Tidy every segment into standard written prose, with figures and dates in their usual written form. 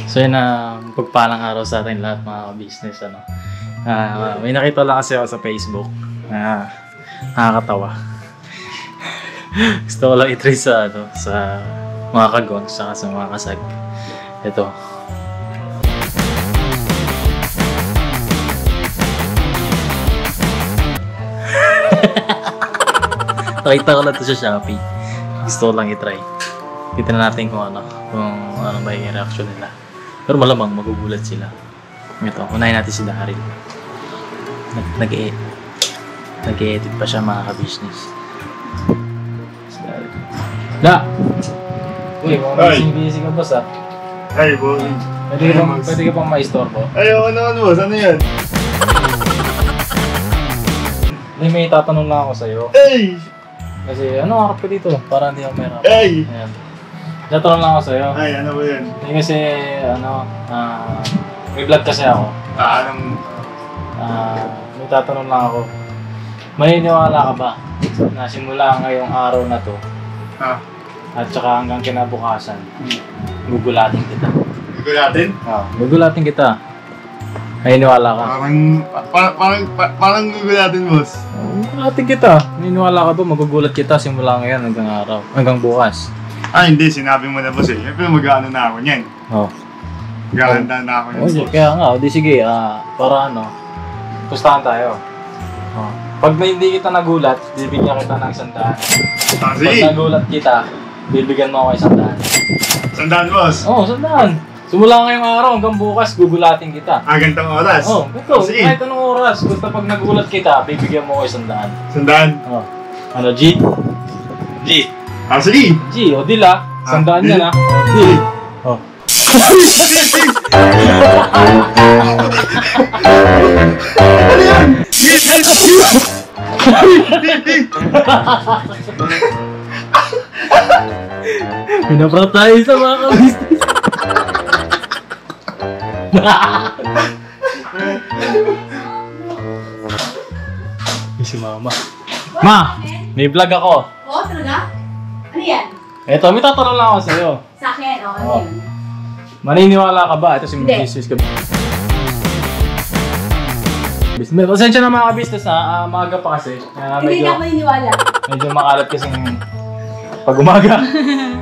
So yun na pagpalang araw sa atin lahat mga business ano. May nakita lang kasi ako sa Facebook na nakakatawa. Gusto ko lang i-try sa ano sa mga kagong saka sa mga kasag. Ito. Nakita ko lang ito sa Shopee. Gusto ko lang i-try. Kita na natin kung ano ba yung reaction nila. Pero malamang magugulat sila. Ito, unahin natin si Daryl. Nag-e-edit pa siya mga ka-business. Da! Uy, busy ka boss ah. Ay, boss. Pwede ka pang ma-istorbo? Ay, ako naman boss. Ano yan? May tatanong lang ako sa'yo. Ay! Kasi ano harap ko dito? Para hindi ako mahirap. Ay! Ayan. Tatanong lang ako sa'yo. Ay, ano ba yan? Kasi may vlog kasi ako. Anong... May tatanong lang ako. Maniniwala ka ba na simula ngayong araw na to at saka hanggang kinabukasan, gugulatin kita? Gugulatin? Gugulatin kita. Maniniwala ka? Parang gugulatin, boss. Gugulatin kita. Maniniwala ka ba magugulat kita simula ngayon hanggang bukas? Hindi. Sinabi mo na, boss eh. Siyempre mag-ano na ako niyan. Gaganda na ako niyan, boss. Kaya nga, sige, para pustahan tayo. Pag hindi kita nagulat, bibigyan kita ng 100. Pag nagulat kita, bibigyan mo ako 100. 100, boss? Oo, 100. Simula ngayong araw hanggang bukas, gugulatin kita. Gantong oras? Oo, ito. Kahit anong oras. Basta pag nagulat kita, bibigyan mo ako 100. 100? Oo. Ano, G? G. Sige. G, o deal ah. 100 yan ah. Deal. Oh. Ano yan? Pinaprank tayo sa mga ka-business. Si Mama. Ma! May vlog ako. Oo, talaga? Ano yan? Eto, may tatanong lang ako sa'yo. Sa akin, oo. Oh. Maniniwala ka ba? Ito si business ka. Pasensya na mga ka-business na maaga pa kasi. Hindi na ako maniniwala. Medyo makalat kasi pag umaga.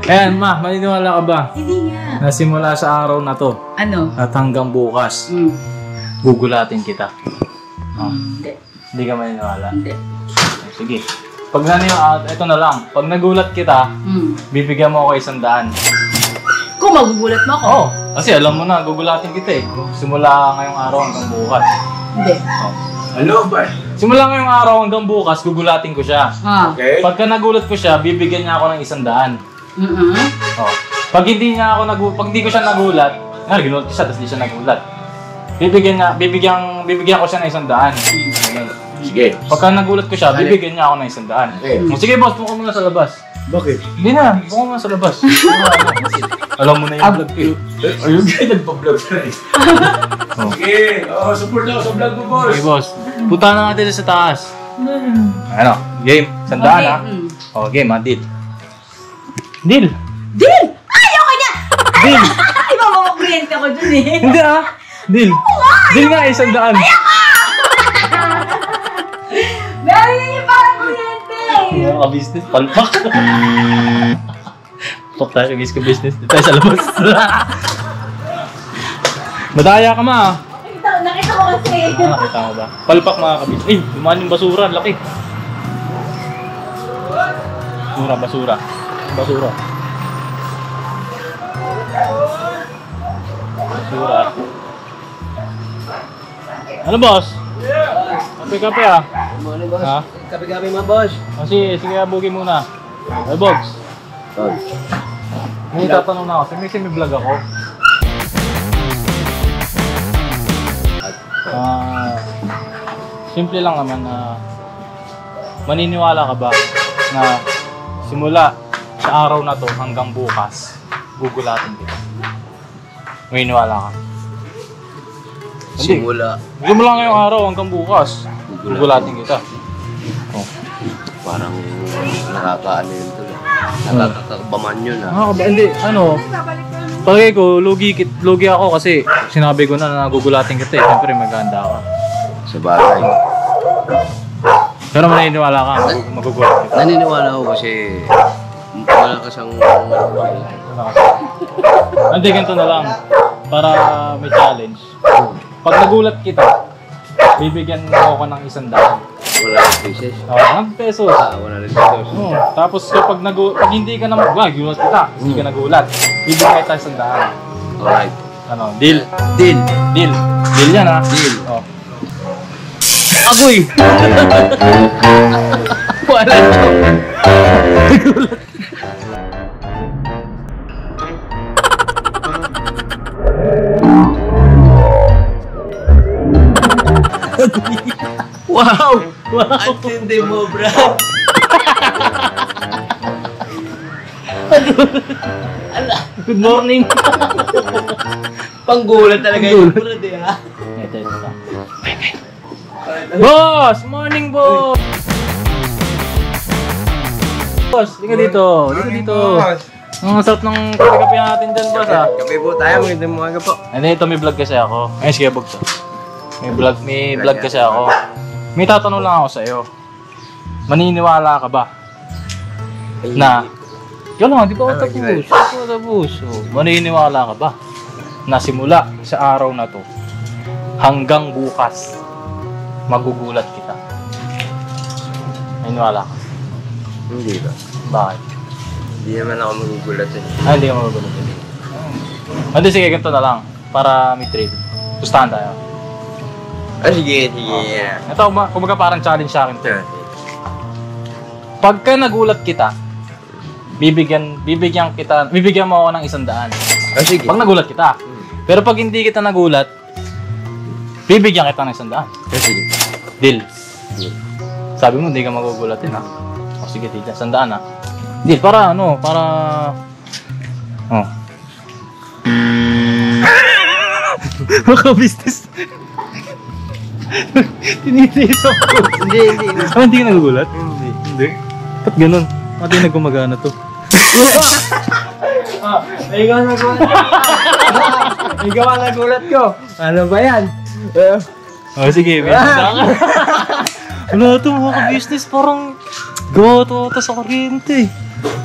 Ayan, Ma, maniniwala ka ba? Hindi nga. Na simula sa araw na to Ano? at hanggang bukas, gugulatin kita. Hindi. Hindi ka maniniwala? Hindi. Sige. Pag ito na lang. Pag nagulat kita, bibigyan mo ako 100. Kung magugulat mo ako? Oo. Kasi alam mo na, gugulatin kita eh. Simula ngayong araw hanggang bukas. Hindi. Ano ba? Simula ngayong araw hanggang bukas, gugulatin ko siya. Okay. Pagka nagulat ko siya, bibigyan niya ako ng 100. Oh. Pag hindi ko siya nagulat, ginulat ko siya, tapos hindi siya nagulat. Bibigyan ko siya ng 100. Sige. Pagka nagulat ko siya, bibigyan niya ako ng 100. Sige boss, buka muna sa labas. Bakit? Hindi na, buka muna sa labas. Alam mo na yung vlog ko. Ayun kayo, nagpa-vlog ka eh. Sige, support ako sa vlog mo, boss. Okay boss, punta na natin sa taas. Ano, game, 100 ha? O, game ha, deal. Deal! Deal! Ayoko niya! Deal! Ay, mamakuryente ako dun eh. Hindi ah! Deal! Deal nga, 100. Meron yan yung parang kuryente! Mga ka-business, palpak. Palpak tayo, miss ka business. Dito tayo sa labas. Madaya ka ma. Nakita ko kasi. Nakita mo ba? Palpak mga ka-business. Ay, dumaan yung basura, laki. Basura. Basura. Ano boss? Kape-kape ah. Morning, boss. Ha? Kape-kape mga boss. Sige, abugi muna. Ay, Bogs. May tatanong na ako. May vlog ako. Simple lang naman na maniniwala ka ba na simula sa araw na to hanggang bukas, gugulatin kita? Maniniwala ka? Simula. Simula ngayong araw hanggang bukas, gugulatin kita. Oh. Parang nakakaano yun to. Nakakakabaman yun ah. Hindi, ano? Pagay ko, lugi ako kasi sinabi ko na nagugulatin kita eh. Siyempre maganda ka. Sa bagay. Pero maniniwala ka, magugulat kita. Naniniwala ako kasi wala ka siyang malabay. Hindi, ganito na lang. Para may challenge. Pag nagulat kita, bibigyan mo ako ng 100. Wala ng pieces. Oh, 100 pesos. Wala ng pieces. Oh, tapos kapag pag hindi ka na gulat kita, hindi ka nagulat, bibigyan kita 100. Alright. Ano, deal? Deal. Deal. Deal yan ha? Deal. Oh. Agoy! Wala Wow! Wow! Ang tindi mo, bro! Good morning! Panggulat talaga yung bro, di ha? Ito lang. Boss! Morning, boss! Boss, dito dito. Dito dito. Ang sarap ng kape-kape natin dyan, boss ha. Kape po tayo, magandang umaga po. Hindi, ito may vlog kasi ako. Ay, sige, bug to. May vlog kasi ako. May tatanong lang ako sa'yo. Maniniwala ka ba? Na, ikaw lang, di pa ako tapos. Di pa ako tapos. Oh, maniniwala ka ba? Na simula sa araw na to, hanggang bukas, magugulat kita. Maniniwala ka? Hindi ba? Bakit? Hindi naman ako magugulat eh. Ah, hindi ka magugulat. Hindi, sige, ganito na lang. Para may trade. Gustahan tayo. Ah, sige, sige. Ito, kumbaga parang challenge sa akin to. Pagka nagulat kita, bibigyan mo ako ng 100. Ah, sige. Pag nagulat kita. Pero pag hindi kita nagulat, bibigyan kita ng 100. Ah, sige. Deal. Sabi mo, hindi ka magugulatin ha. O sige, deal. 100 ha. Deal, para ano, para... Oh. Maka-business. Tinitiis ako. Hindi. Hindi ka nagugulat? Hindi. Ba't ganun? Ba't di nagkumagana to? Ikaw ang nagulat ko. Ano ba yan? Oh, sige. Wala to, mga ka-business. Parang gawa to sa kuryente.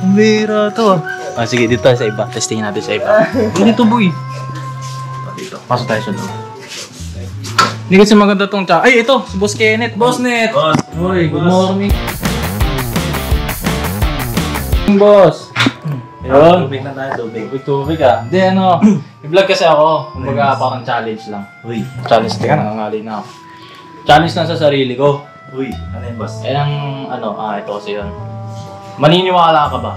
Ang bihira to ah. Sige, dito tayo sa iba. Testingin natin sa iba. Dito, boy. Dito. Pasok tayo sa loob. Hindi kasi maganda tong tsaka. Ay, ito! Si Boss Kenneth! Boss Net! Boss! Uy, good morning! Boss! Ayun! Tubig na tayo, tubig. Tubig ah. Hindi, ano, i-vlog kasi ako. Kumbaga parang challenge lang. Uy. Challenge, teka, nangangali na ako. Challenge lang sa sarili ko. Uy, ano yun, boss? Eh, ito kasi yun. Maniniwala ka ba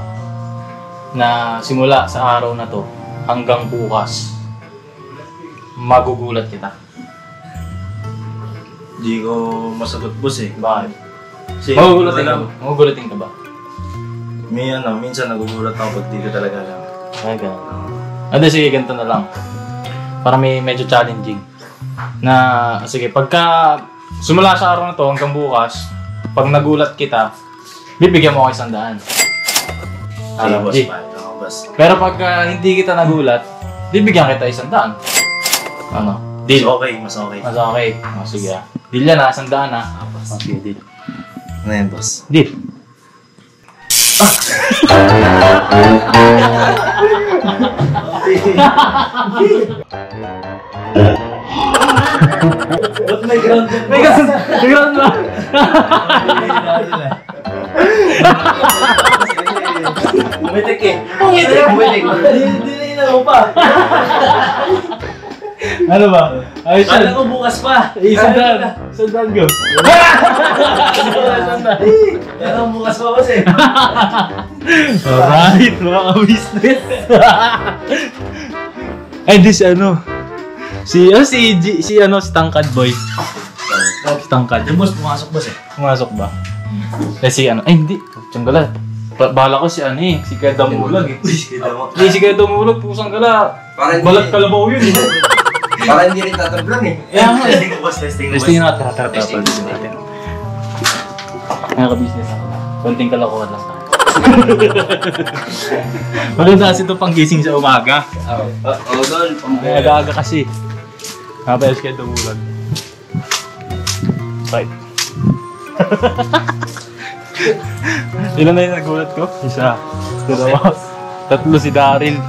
na simula sa araw na to hanggang bukas, magugulat kita? Hindi ko masagot, boss eh. Bakit? Kasi Magugulatin ka ba? minsan nagugulat ako pag di ko talaga alam. Ay, gano'n. Sige, ganito na lang. Para may medyo challenging. Na, sige, pagka simula sa araw na to hanggang bukas, pag nagulat kita, bibigyan mo ako 100. Sige, boss. G. Ako, boss. Pero pagka hindi kita nagulat, bibigyan kita 100. Ano? Deal. Mas okay. Mas okay. O, sige ah. Deal yan ah, 100 ah. Sige, deal. Ano yan, boss? Deal. Ba't may ground yan? May ground ba? Umitik eh. Umitik. Dinainan mo pa. Ano ba? Ay, Kala ko bukas pa. Sandan go. Kala ko bukas pa, boss eh. Alright, mga ka-business. Ay, this ano? Si Tangkad Boy. Si Tangkad. Yung boss, pumasok, boss eh. Pumasok ba? Si ano? Ay, hindi. Tiyang bahala ko si ano eh. Si Kuya Damulag eh. Uy, sige daw. Hindi, si Kuya Damulag. Pusang gala. Balat kalabaw yun eh. Para hindi rin tatablan eh. Kaya nga eh. Testing ko, boss. Testing ko, boss. Testingin natin. Testingin natin. Mga ka-business ako. Konting kalokohan lang tayo. Maganda kasi ito pang gising sa umaga. Doon. May aga kasi. Kapayos kayo tumulag. Right. Ilan na yung nagulat ko? Isa. Dalawa. Tatlo si Daryl.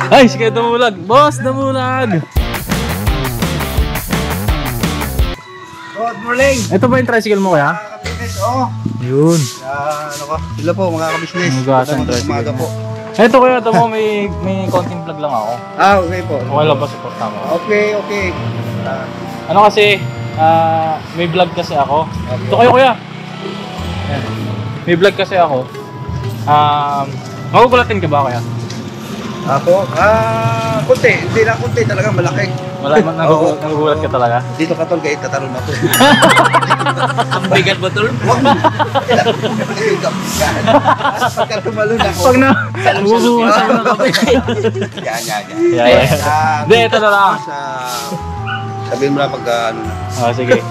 Ay, si kayo tumulag. Boss, tumulag! Good morning! Ito ba yung tricycle mo kaya? Kapitnes, oo. Yun. Ano ko? Sila po, mga kabisnes. Magagasan tricycle Umaga po. Ito kaya ito mo, may konting vlog lang ako. Okay po. Okay lang ba support mo? Okay. Ano kasi, may vlog kasi ako. Ito kayo kuya. Ayan. May vlog kasi ako. Magugulatin ka ba kaya? Ako? Kunti. Hindi lang kunti. Talagang malaki. Nagugulat ka talaga? Dito ka tol, kaya tatalon ako. Ang bigat ba tol? Pagka tumalon ako. Pag na, nagugulat na kape. Yan. Yeah. Hindi, ito na lang. Sabihin mo na pagka ano na. Sige.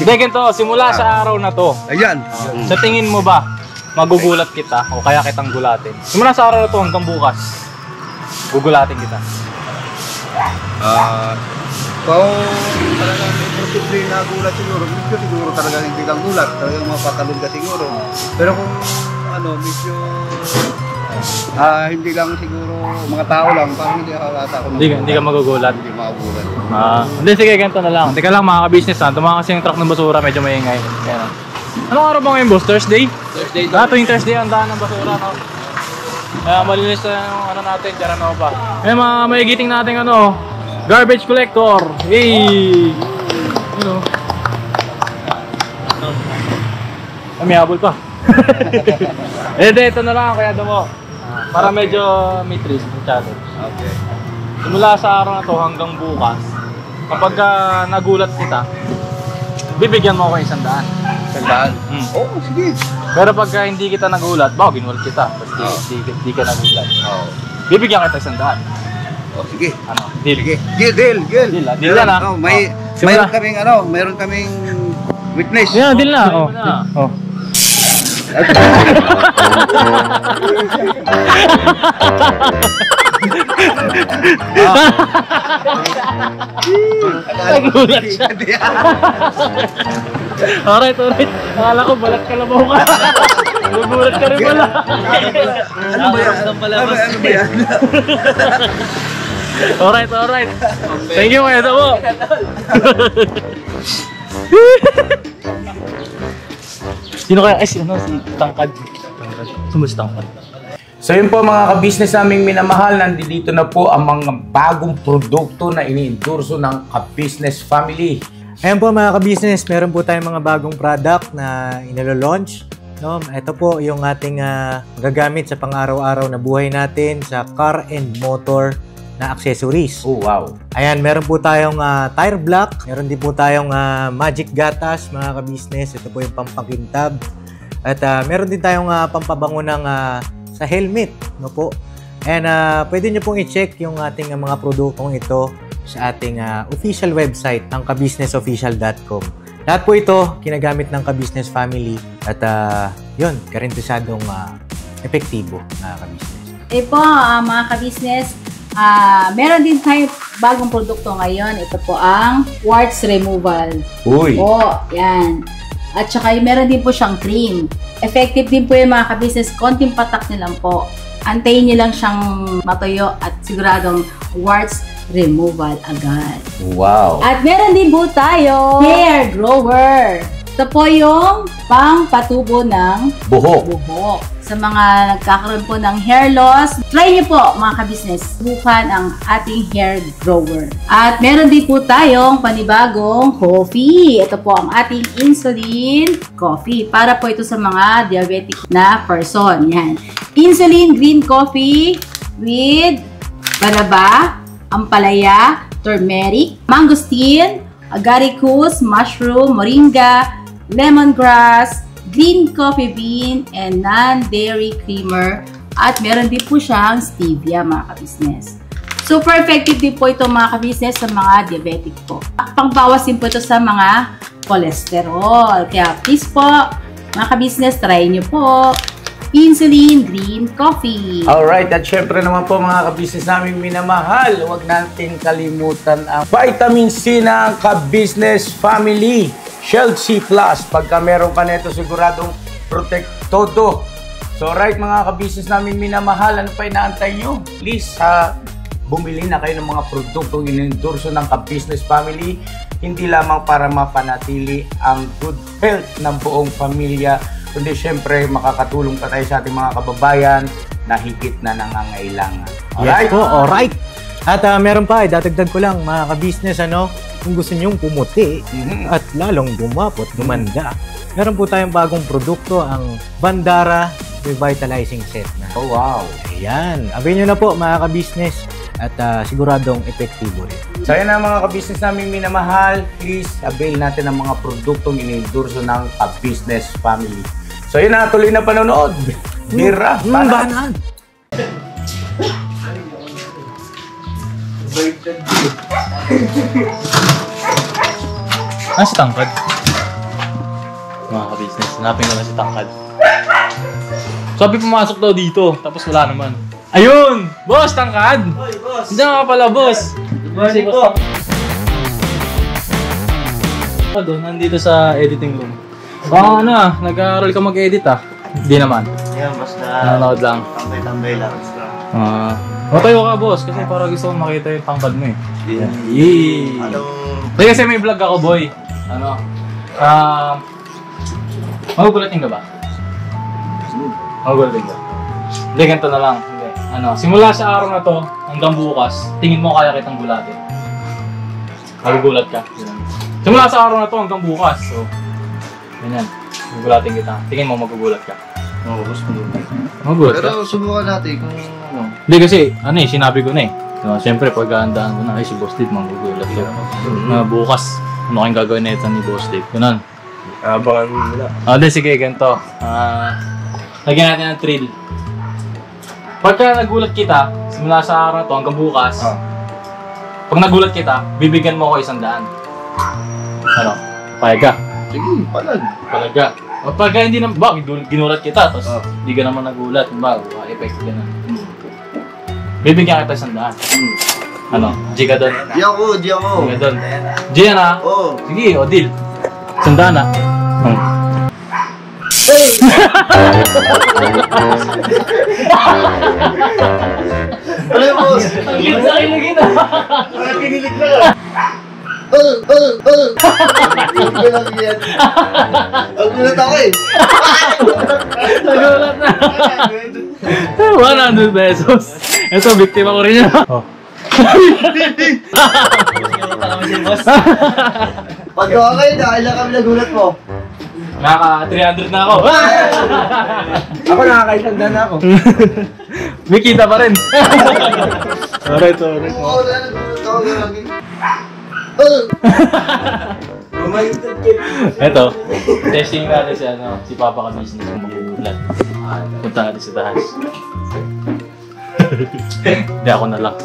Hindi, ganito. Simula sa araw na to. Ayan. Sa tingin mo ba, magugulat kita o kaya kitang gulatin? Simula sa araw na to hanggang bukas, gugulatin kita. Kung talagang may posible na gulat siguro talagang hindi kang gulat. Talagang mapatalon ka siguro. Pero kung medyo hindi lang siguro mga tao lang, parang hindi halata ako. Hindi ka magugulat. Hindi magugulat. Hindi, sige, ganito na lang. Teka lang mga ka-business ha, tumakas yung truck ng basura, medyo maingay. Kaya, anong araw ba ngayon boss? Thursday? Thursday Tuwing Thursday ang daan ng basura, no? Kaya malinis na yung natin, tira na pa. Kaya mga maigiting natin garbage collector. Hey! May habol pa. Ito na lang, kaya mo. Para medyo may trees, may challenge. Okay. Simula sa araw na to hanggang bukas, kapag nagulat kita, bibigyan mo ako 100. Sandaan? Oo, sige. Pero pagka hindi kita nagulat, ginulat kita. Basta hindi ka nagulat. Bibigyan kita 100. Sige. Ano? Deal. Sige. Deal. Deal yan, ha? Mayroon kaming witness. Yeah, deal na. Oh. Nagulat siya. Alright. Akala ko balat ka labaw ka. Nagulat ka rin pala. Ano ba yan? Alright. Thank you, kaya mo. Sino kaya? Si Tangkad. Si Tangkad. So yun po mga ka-business naming minamahal, nandito na po ang mga bagong produkto na ini-endorso ng ka-business family. Ayan po mga ka-business, meron po tayong mga bagong product na inilo-launch. No? Ito po yung ating gagamit sa pang-araw-araw na buhay natin sa car and motor na accessories. Oh wow! Ayan, meron po tayong tire block, meron din po tayong magic gatas mga ka-business. Ito po yung pampakintab. At meron din tayong pampabango ng sa helmet, no po. And pwede nyo pong i-check yung ating mga produktong ito sa ating official website ng kabusinessofficial.com. Lahat po ito kinagamit ng ka-business family at yun, garantisadong epektibo na ka-business. Po, mga ka-business, meron din tayo bagong produkto ngayon. Ito po ang warts removal. Uy! Po, yan. At saka meron din po siyang cream. Effective din po yung mga ka-business. Konting patak nyo lang po. Antayin nyo lang siyang matuyo at siguradong warts removal agad. Wow! At meron din po tayo hair grower. Ito po yung pang-patubo ng buhok. Sa mga nagkakaroon po ng hair loss, try nyo po mga ka-business. Subukan ang ating hair grower. At meron din po tayong panibagong coffee. Ito po ang ating insulin coffee. Para po ito sa mga diabetic na person. Yan. Insulin green coffee with banaba, ampalaya, turmeric, mangosteen, agaricus, mushroom, moringa, lemongrass, green coffee bean, and non-dairy creamer. At meron din po siyang stevia mga ka-business. Super effective din po ito mga ka-business sa mga diabetic po. Pangbawas din po ito sa mga cholesterol. Kaya please po mga ka-business, try nyo po. Insulin Green Coffee. Alright, at syempre naman po mga ka-business namin minamahal, huwag natin kalimutan ang vitamin C ng ka-business family. Shield C+. Pagka meron ka nito, siguradong protect todo. So right mga ka-business namin minamahal, ano pa inaantay nyo? Please, bumili na kayo ng mga produktong inendorso ng ka-business family, hindi lamang para mapanatili ang good health ng buong pamilya, kundi syempre makakatulong pa tayo sa ating mga kababayan na higit na nangangailangan. Yes po, alright. At meron pa, dadagdag ko lang mga ka-business, kung gusto nyong pumuti at lalong gumapot, gumanda, meron po tayong bagong produkto, ang Bandara Revitalizing Set na. Oh wow! Ayan, avail nyo na po mga ka-business at siguradong epektibo rin. So yan ang mga ka-business namin minamahal, please avail natin ang mga produktong inendorso ng ka-business family. So yun na, tuloy na panonood. Bira, Banan! Si Tangkad. Mga ka-business, hanapin ko na si Tangkad. Sabi pumasok daw dito, tapos wala naman. Ayun! Boss, Tangkad! Hoy, boss! Diyan ka pala, boss! Good morning po! Nandito sa editing room. Nag-aaral ka mag-edit Hindi naman. Yan, basta Nanonood lang. tambay-tambay lang. Matayo ka, boss, kasi parang gusto kong makita yung tangkad mo eh. Yeah. Yee! Kasi may vlog ako, boy. Magugulatin ka ba? Magugulatin ka? Hindi, ganito na lang. Hindi. Simula sa araw na to, hanggang bukas, tingin mo kaya kitang gulatin. Magugulat ka. Simula sa araw na to, hanggang bukas. So, ganyan. Magugulatin kita. Tingin mo, magugulat ka. Oo, gusto mo. Magugulat ka? Pero subukan natin kung Hindi kasi, sinabi ko na eh. Siyempre, pagkahandaan ko na, si Boss Dave, magugulat ka. Bukas, ano kayong gagawin na ito ni Boss Dave? Ganun. Abangan mo muna. Sige, ganito. Lagyan natin ng thrill. Pagka nagulat kita, simula sa araw na to hanggang bukas, pag nagulat kita, bibigyan mo ako 100. Payag ka? sige, palag. Palag ka. O pagka hindi naman, ginulat kita, tapos hindi ka naman nagulat, effect ka na. Bibigyan kita 100. G ka doon? Di ako. G ka doon? G yan Oo. Sige, o deal. 100 Ano yung boss? Ang gila sa akin na gina. Kinilig na ka. Ang gulat ako eh. Nagulat na. 100 pesos. Ito, biktima ko rin yan. Pagka kayo, nakailan kami nagulat mo. Naka 300 na ako. Ako nakakaitanda na ako. May kita pa rin. Sorry. Oo, nagulat ako. Ito, testing natin si Papa ka business kung magugulat. Punta natin sa taas. Hindi ako na lang.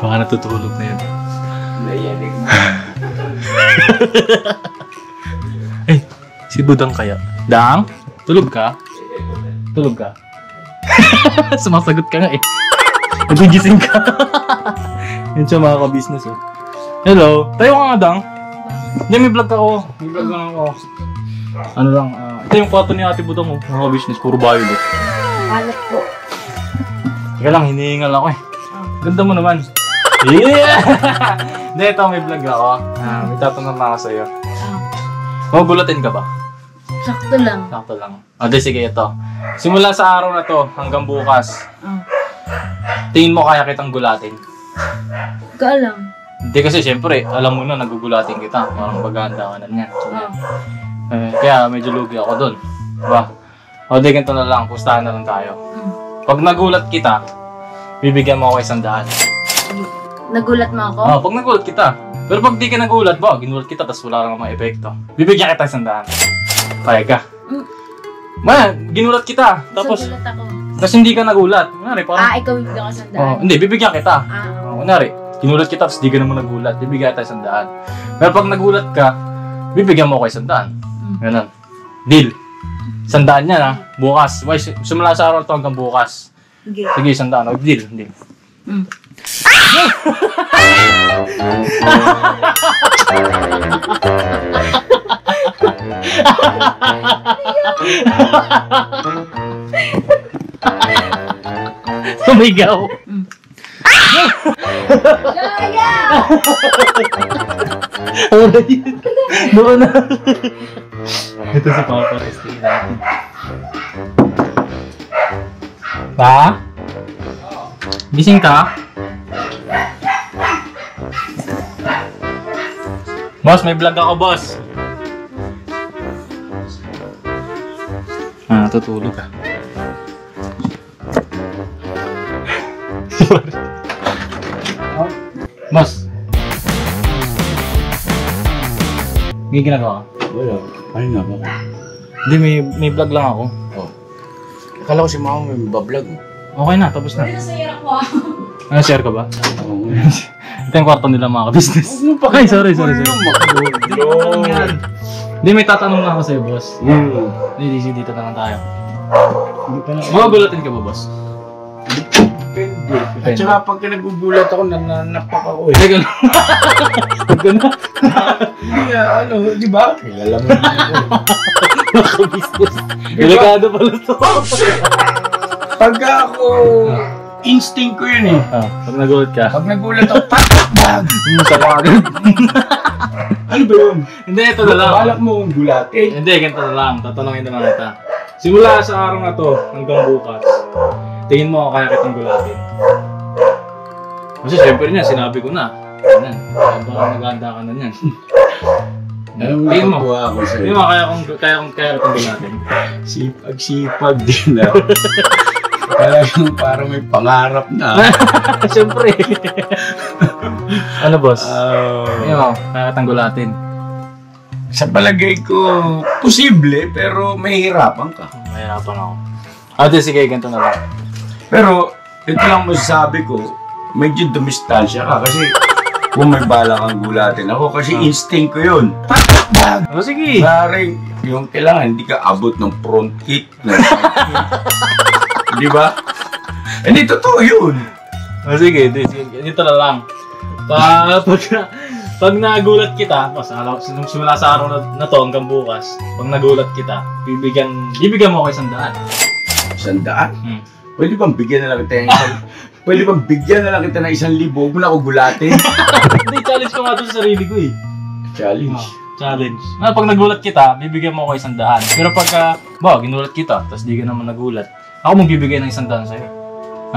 Baka natutulog na yun. Nayanig mo. Si Budang kaya? Dang? Tulog ka? Tulog ka? Sumasagot ka nga eh. Nagigising ka. Yun siya mga ka-business oh. Hello? Tayo ka nga, Dang? Hindi, may vlog ako. May vlog lang ako. Ito yung kwarto ni Ate Budang oh. Mga ka-business, puro violet. Alat po. Teka lang, hinihingal ako eh. Ganda mo naman. Yeah! Hindi, ito may vlog ako. May tatanong na ako sa'yo. Magugulatin ka ba? Sakto lang. Sakto lang. Sige, ito. Simula sa araw na to hanggang bukas, tingin mo kaya kitang gulatin? Kaalam. Hindi kasi siyempre, alam mo na nagugulatin kita. Parang maganda ka na niyan. So, kaya medyo lugi ako dun. Diba? Ganito na lang. Pustahan na lang tayo. Pag nagulat kita, bibigyan mo ako 100. Nagulat mo ako? Pag nagulat kita. Pero pag di ka nagulat, ginulat kita tapos wala kang mga epekto. Bibigyan kita 100. Kaya ka. Ginulat kita. Tapos Nagulat ako. hindi ka nagulat. Kunwari, parang... Ikaw bibigyan ko 100. Hindi, bibigyan kita. Oo. Kunwari, ginulat kita tapos di ka naman nagulat. Bibigyan kita 100. Pero pag nagulat ka, bibigyan mo ako 100. Ganun. Deal. 100 yan ha. Bukas. Wais, simula sa araw ito hanggang bukas. Sige. Sige, 100. Deal. Deal. Tumigaw. Doon na. Ito si Papa Resting natin. Pa? Gising ka? Boss, may vlog ako, boss. Natutulog ka. Boss. May ginagawa ka? Wala. Ay nga ba? Hindi, may vlog lang ako. Oh. Akala ko si Mama may bablog. Okay na, tapos na. Nasayara ko Ano, share ka ba? Oo. Ito yung kwarto nila mga ka-business. Ay, sorry. Hindi, may tatanong na ako sa'yo, boss. Hindi, dito na lang tayo. Magagulatin ka ba, boss? Depende. At saka pag nagugulat ako, nanapak ako eh. Teka lang. Gano'n? Hindi ano, di ba? Kilala mo na ako. Mga-business. Delikado pala ito. Pagka ako, instinct ko yun eh. Pag nagulat ka. Pag nagulat ako, bag! Sama agad. Ano ba yun? Hindi, ito na lang. Balak mo kung gulatin. Hindi, ganito na lang. Tatanungin na lang kita. Simula sa araw na to hanggang bukas, tingin mo kaya kitang gulatin. Kasi syempre niya, sinabi ko na. Yan. Parang naganda ka na niyan. Tingin mo. Tingin mo kaya kitang gulatin. Sipag din na. Parang may pangarap na. Siyempre. Ano, boss? Tingin mo, kaya kitang gulatin. Sa palagay ko, posible, pero mahihirapan ka. Mahirapan ako. Sige, ganito na lang. Pero, ito lang masasabi ko, medyo dumistansya ka kasi kung may bala kang gulatin ako kasi instinct ko yun. Sige. Maring, yung kailangan, hindi ka abot ng front kick. Di ba? Hindi, totoo yun. Sige, dito na lang. Pag nagulat kita, nung simula sa araw na to hanggang bukas, pag nagulat kita, bibigyan mo ako 100. 100? Pwede bang bigyan na lang kita ng Pwede bang bigyan na lang kita ng 1,000? Huwag mo na ako gulatin. Hindi, challenge ko nga doon sa sarili ko eh. Challenge? Challenge. Pag nagulat kita, bibigyan mo ako 100. Pero pagka, ginulat kita, tapos di ka naman nagulat, ako magbibigay ng 100 sa'yo.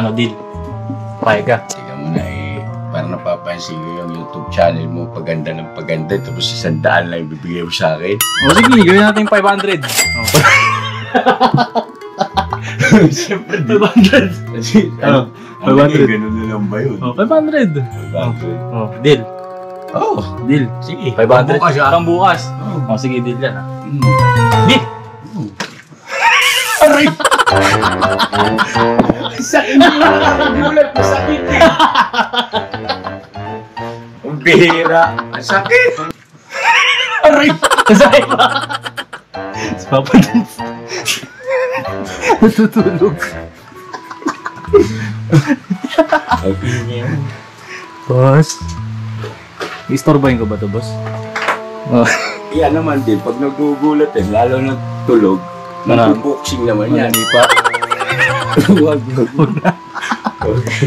Ano, deal? Payag ka. Tika mo na parang napapansin ko yung YouTube channel mo, paganda ng paganda, tapos 100 lang ibibigay mo sa akin. Sige, gawin natin 500. Siyempre, 500. Ano? 500. Ganun na lang ba yun? 500. 500. Deal. Deal. Sige. 500. Bukas, Parang bukas. Sige, deal yan. Deal. Aray! Sakit mo na nakagulat, masakit eh. Ang bihira. Ang sakit. Aray! Sakit pa. Si Papa Dance. Natutulog. Boss. Istorbahin ko ba ito, boss? Yan naman din, pag nagugulat lalo na tulog, nag-boxing naman yan. Hindi pa. Huwag na.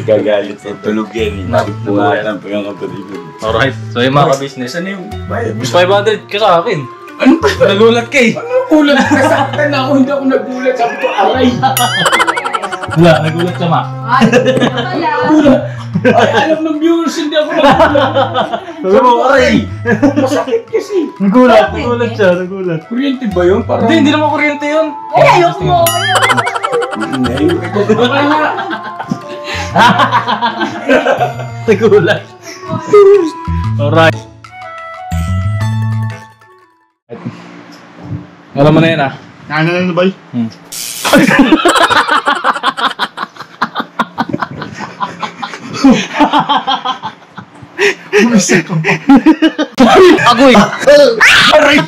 Gagalit sa tulog yan. Nabuhatan pa yung kapatid. Alright. So yung mga ka-business, Ano yung bayad? 500 ka sa akin. Ano ba? Nagulat ka eh. Ano gulat? Nasaktan ako, hindi ako nagulat. Sabi ko, aray! Wala, nagulat ka, ma. Ay, alam ng viewers, hindi ako nagulat. Sabi mo, aray! Masakit kasi. Nagulat siya, nagulat. Kuryente ba yun? Parang... Hindi naman kuryente yun. Ay, ayoko mo. Nagulat. Alright. Alam mo na yan, ah. Ano ba? Agoy!